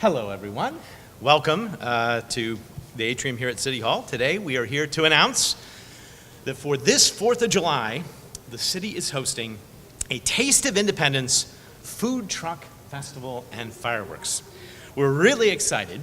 Hello, everyone. Welcome to the atrium here at City Hall. Today, we are here to announce that for this 4th of July, the city is hosting a Taste of Independence food truck festival and fireworks. We're really excited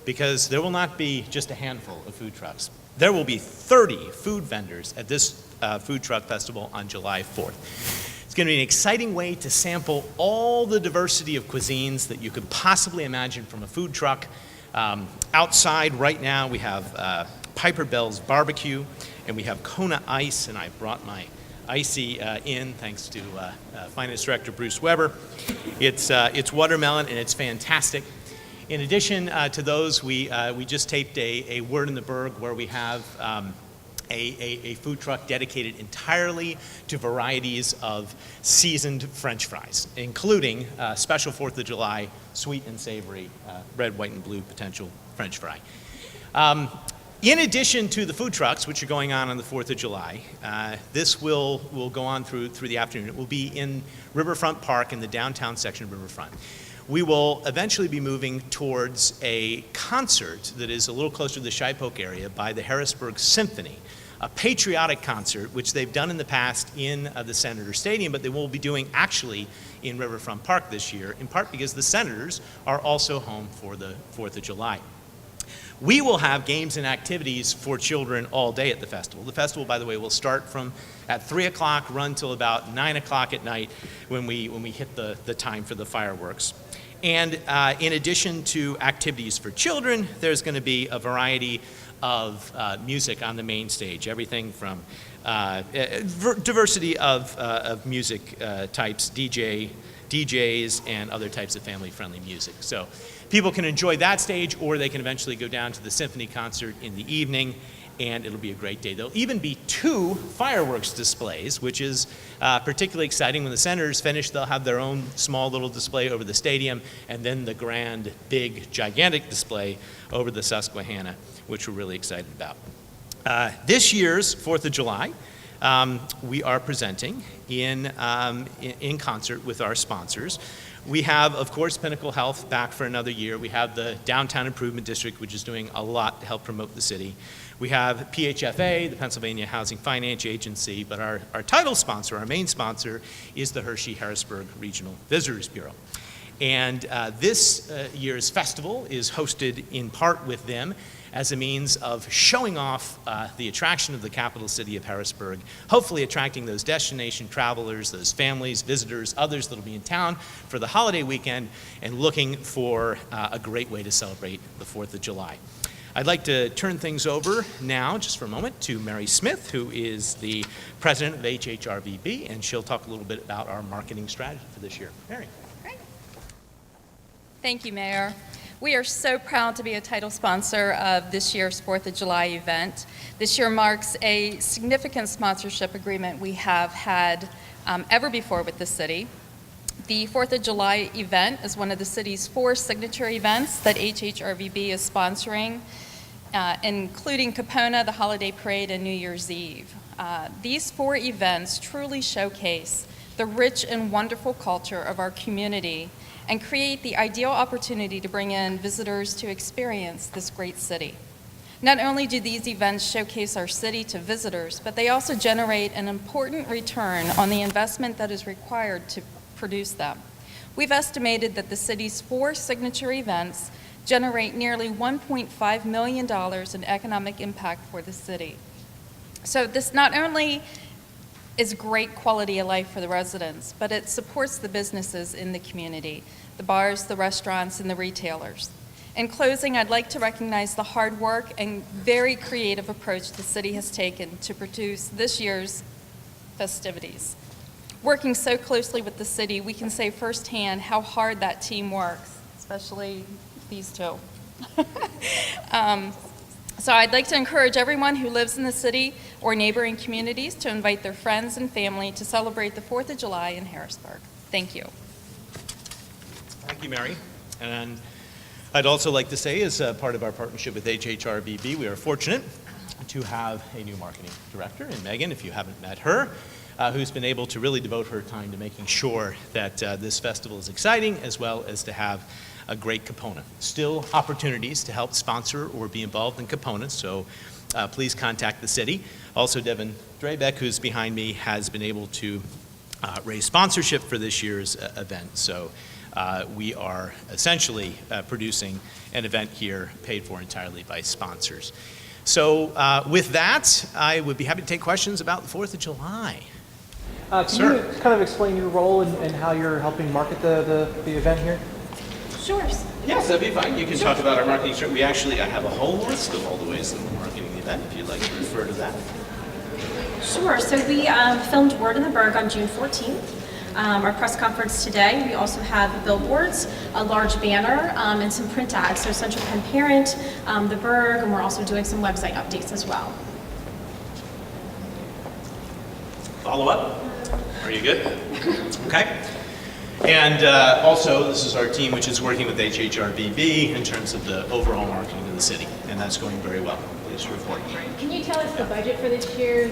because there will not be just a handful of food trucks. There will be 30 food vendors at this food truck festival on July 4th. It's going to be an exciting way to sample all the diversity of cuisines that you could possibly imagine from a food truck. Outside right now we have Piper Bell's Barbecue, and we have Kona Ice, and I brought my icy in thanks to Finance Director Bruce Weber. It's watermelon and it's fantastic. In addition to those, we just taped a Word in the Burg where we have a food truck dedicated entirely to varieties of seasoned French fries, including special 4th of July sweet and savory red, white, and blue potential French fry. In addition to the food trucks, which are going on the 4th of July, this will go on through the afternoon. It will be in Riverfront Park in the downtown section of Riverfront. We will eventually be moving towards a concert that is a little closer to the Shipoke area by the Harrisburg Symphony, a patriotic concert, which they've done in the past in the Senator Stadium, but they will be doing actually in Riverfront Park this year, in part because the Senators are also home for the 4th of July. We will have games and activities for children all day at the festival. The festival, by the way, will start at 3 o'clock, run till about 9 o'clock at night when we hit the time for the fireworks. And in addition to activities for children, there's going to be a variety of music on the main stage, everything from diversity of music types, DJs, and other types of family-friendly music. So people can enjoy that stage, or they can eventually go down to the symphony concert in the evening, and it'll be a great day. There'll even be 2 fireworks displays, which is particularly exciting. When the Senators finish, they'll have their own small little display over the stadium, and then the grand, big, gigantic display over the Susquehanna, which we're really excited about. This year's 4th of July, we are presenting in concert with our sponsors. We have, of course, Pinnacle Health back for another year. We have the Downtown Improvement District, which is doing a lot to help promote the city. We have PHFA, the Pennsylvania Housing Finance Agency, but our title sponsor, our main sponsor, is the Hershey-Harrisburg Regional Visitors Bureau. And this year's festival is hosted in part with them as a means of showing off the attraction of the capital city of Harrisburg, hopefully attracting those destination travelers, those families, visitors, others that will be in town for the holiday weekend and looking for a great way to celebrate the 4th of July. I'd like to turn things over now, just for a moment, to Mary Smith, who is the president of HHRVB, and she'll talk a little bit about our marketing strategy for this year. Mary. Great. Thank you, Mayor. We are so proud to be a title sponsor of this year's 4th of July event. This year marks a significant sponsorship agreement we have had ever before with the city. The 4th of July event is one of the city's 4 signature events that HHRVB is sponsoring, including Capona, the Holiday Parade, and New Year's Eve. These 4 events truly showcase the rich and wonderful culture of our community and create the ideal opportunity to bring in visitors to experience this great city. Not only do these events showcase our city to visitors, but they also generate an important return on the investment that is required to produce them. We've estimated that the city's 4 signature events generate nearly $1.5 million in economic impact for the city. So this not only is great quality of life for the residents, but it supports the businesses in the community, the bars, the restaurants, and the retailers. In closing, I'd like to recognize the hard work and very creative approach the city has taken to produce this year's festivities. Working so closely with the city, we can say firsthand how hard that team works, especially these 2. So I'd like to encourage everyone who lives in the city or neighboring communities to invite their friends and family to celebrate the 4th of July in Harrisburg. Thank you. Thank you, Mary. And I'd also like to say, as part of our partnership with HHRVB, we are fortunate to have a new marketing director in Megan, if you haven't met her. who's been able to really devote her time to making sure that this festival is exciting, as well as to have a great component. Still opportunities to help sponsor or be involved in components, so please contact the city. Also, Devin Drebeck, who's behind me, has been able to raise sponsorship for this year's event. So we are essentially producing an event here paid for entirely by sponsors. So with that, I would be happy to take questions about the 4th of July. Can Sir. you kind of explain your role and how you're helping market the event here? Sure. Yes, that'd be fine. You can talk about our marketing. I have a whole list of all the ways that we're marketing the event, if you'd like to refer to that. Sure. So we filmed Word in the Berg on June 14th. Our press conference today. We also have billboards, a large banner, and some print ads. So Central Penn Parent, the Berg, and we're also doing some website updates as well. Follow up? Are you good? Okay. And also, this is our team, which is working with HHRBB in terms of the overall marketing of the city, and that's going very well. Please report. Can you tell us the budget for this year's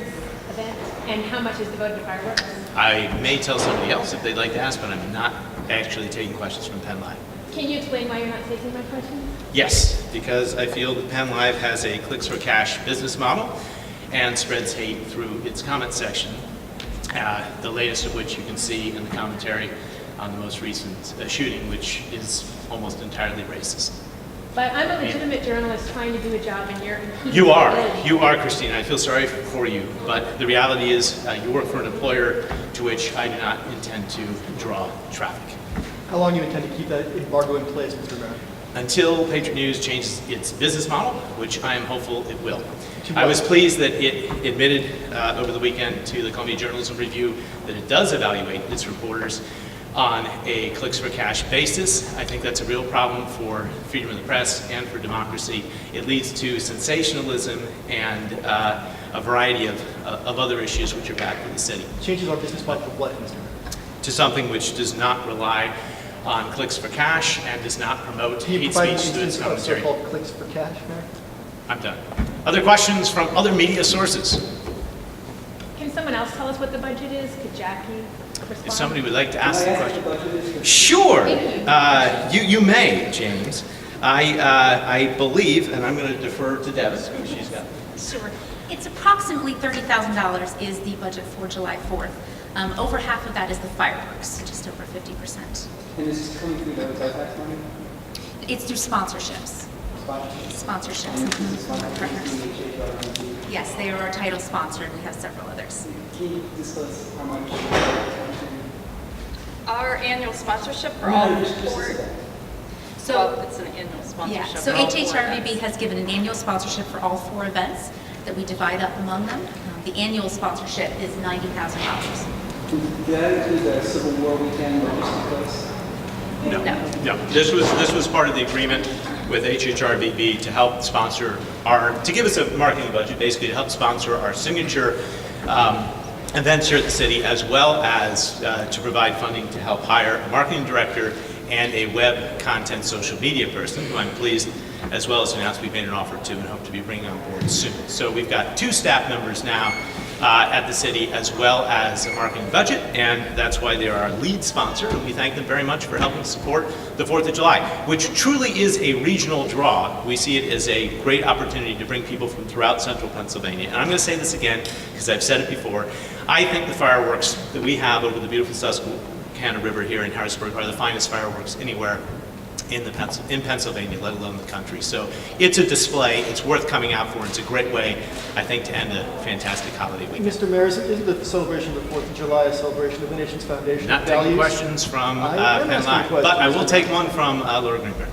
event and how much is devoted to fireworks? I may tell somebody else if they'd like to ask, but I'm not actually taking questions from Penn Live. Can you explain why you're not taking my question? Yes, because I feel that Penn Live has a clicks for cash business model and spreads hate through its comment section, the latest of which you can see in the commentary on the most recent shooting, which is almost entirely racist. But I'm a legitimate journalist trying to do a job, and you're impeding You are, my Christina. I feel sorry for you, but the reality is you work for an employer to which I do not intend to draw traffic. How long do you intend to keep that embargo in place, Mr. Mayor? Until Patriot News changes its business model, which I am hopeful it will. I was pleased that it admitted over the weekend to the Columbia Journalism Review that it does evaluate its reporters on a clicks for cash basis. I think that's a real problem for freedom of the press and for democracy. It leads to sensationalism and a variety of other issues which are bad for the city. Changes our business model for what, Mr. Mayor? To something which does not rely on clicks for cash and does not promote Can you hate provide speech through its instances of commentary. so-called clicks for cash, Mayor? I'm done. Other questions from other media sources? Can someone else tell us what the budget is? Could Jackie respond? If somebody would like to ask the question. Sure. You may, James. I believe, and I'm going to defer to Deb, who she's got. Sure. It's approximately $30,000 is the budget for July 4th. Over half of that is the fireworks, just over 50%. And this is coming through the hotel tax money? It's through sponsorships. Sponsorships. Partners. Yes, they are our title sponsor, and we have several others. Can you discuss how much? Our annual sponsorship for all four. So, It's an annual sponsorship. yeah, so for all four HHRBB events. has given an annual sponsorship for all 4 events that we divide up among them. The annual sponsorship is $90,000. Did that include the Civil War weekend that just took place? No. This was part of the agreement with HHRBB to help sponsor to give us a marketing budget, basically to help sponsor our signature events here at the city, as well as to provide funding to help hire a marketing director and a web content social media person, who I'm pleased, as well as to announce we've made an offer to and hope to be bringing on board soon. So we've got 2 staff members now at the city, as well as a marketing budget, and that's why they're our lead sponsor, and we thank them very much for helping support the 4th of July, which truly is a regional draw. We see it as a great opportunity to bring people from throughout central Pennsylvania. And I'm going to say this again, because I've said it before. I think the fireworks that we have over the beautiful Susquehanna River here in Harrisburg are the finest fireworks anywhere in Pennsylvania, let alone the country. So it's a display. It's worth coming out for. It's a great way, I think, to end a fantastic holiday weekend. Mr. Mayor, isn't the celebration of the 4th of July a celebration of the nation's foundation Not taking values? questions from I am Penn asking Live, questions. but I will take one from Laura Greenberg.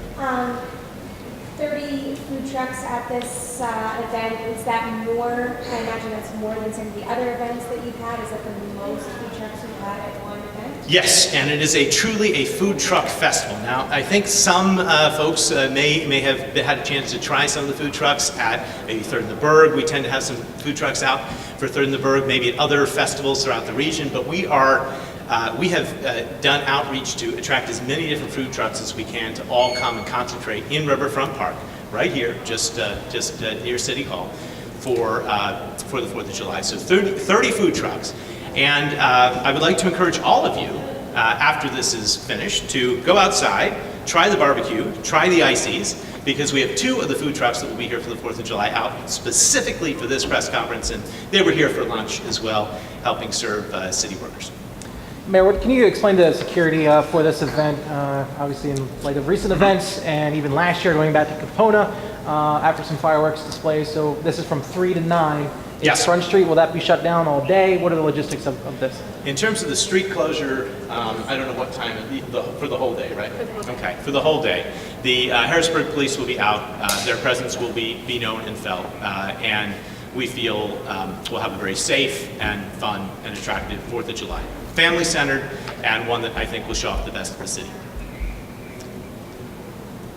30 food trucks at this event, is that more? I imagine that's more than some of the other events that you've had. Is that the most food trucks you've had at one event? Yes, and it is truly a food truck festival. Now, I think some folks may have had a chance to try some of the food trucks at maybe Third in the Berg. We tend to have some food trucks out for Third in the Berg, maybe at other festivals throughout the region, but we have done outreach to attract as many different food trucks as we can to all come and concentrate in Riverfront Park, right here, just near City Hall, for the 4th of July. So 30 food trucks. And I would like to encourage all of you, after this is finished, to go outside, try the barbecue, try the ices, because we have 2 of the food trucks that will be here for the 4th of July out specifically for this press conference, and they were here for lunch as well, helping serve city workers. Mayor, can you explain the security for this event? Obviously, in light of recent events and even last year, going back to Capona, after some fireworks displays. So this is from 3 to 9. Yes. Front Street, will that be shut down all day? What are the logistics of this? In terms of the street closure, I don't know what time, for the whole day, right? Okay, for the whole day. The Harrisburg police will be out. Their presence will be known and felt. And we feel we'll have a very safe and fun and attractive 4th of July. Family-centered, and one that I think will show off the best of the city.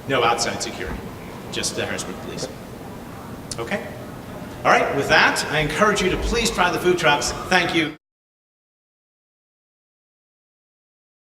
No outside security, just the Harrisburg police. Okay? All right, with that, I encourage you to please try the food trucks. Thank you.